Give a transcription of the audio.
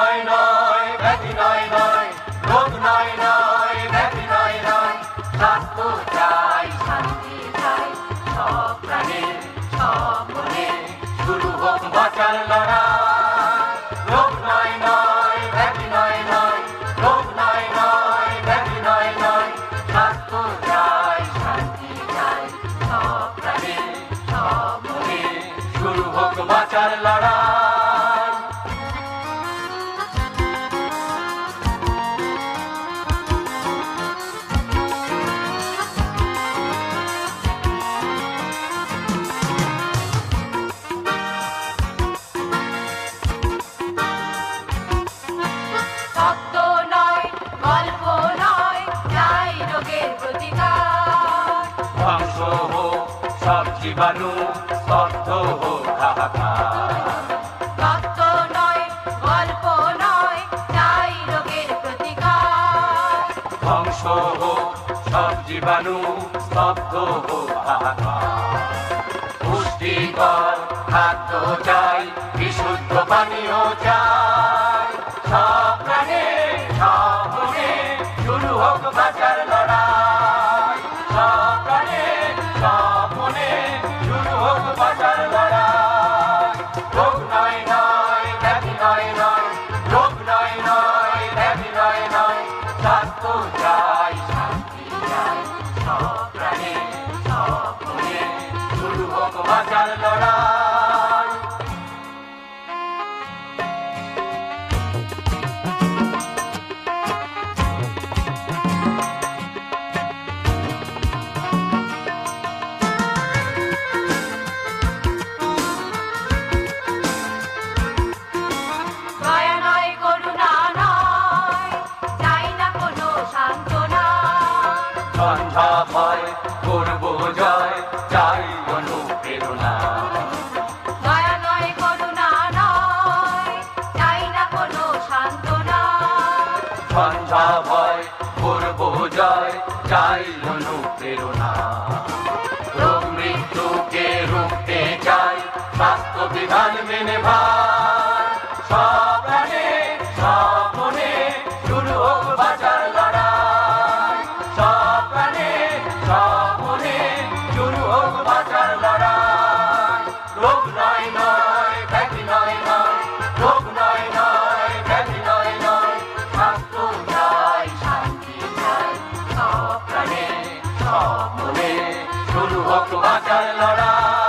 নয় নয় ব্যাধি নয় নয় রোগ নয় নয় ব্যাধি নয় নয় স্বাস্থ্য চাই শান্তি চাই সব প্রাণে সব মনে শুরু হোক বাঁচার লড়াই রোগ নয় নয় ব্যাধি নয় নয় রোগ নয় নয় ব্যাধি নয় নয় স্বাস্থ্য চাই শান্তি চাই সব প্রাণে সব মনে শুরু হোক বাঁচার লড়াই সব জীবাণু স্তব্ধ হোক হাহাকার তত্ত্ব নয় গল্প নয় চাই রোগের প্রতিকার ধ্বংস হোক সব জীবাণু স্তব্ধ হোক হাহাকার পুষ্টিকর খাদ্য চাই বিশুদ্ধ পানীয় চাই সব প্রাণে সব মনে শুরু হোক বাঁচার লড়াই সব প্রাণে সব মনে শুরু হোক বাঁচার লড়াই রোগ নয় নয় ব্যাধি নয় নয় রোগ নয় নয় ব্যাধি নয় নয় স্বাস্থ্য চাই শান্তি চাই সব প্রাণে সব মনে শুরু হোক বাঁচার লড়াই সন্ধ্যা ভয় করব জয় চাই অনুপ্রেরণা দয়া নয় করুণা নয় চাই না কোনো সান্ত্বনা সন্ধ্যা ভয় করব জয় চাই অনুপ্রেরণা রোগ মৃত্যুকে রুখতে চাই স্বাস্থ্য বিধান মেনে ভাই সব প্রাণে সব মনে শুরু হোক বাঁচার লড়াই সব প্রাণে সব মনে শুরু হোক বাঁচার লড়াই রোগ নয় নয় ব্যাধি নয় নয় রোগ নয় নয় ব্যাধি নয় নয় স্বাস্থ্য চাই শান্তি চাই সব প্রাণে সব মনে শুরু হোক বাঁচার লড়াই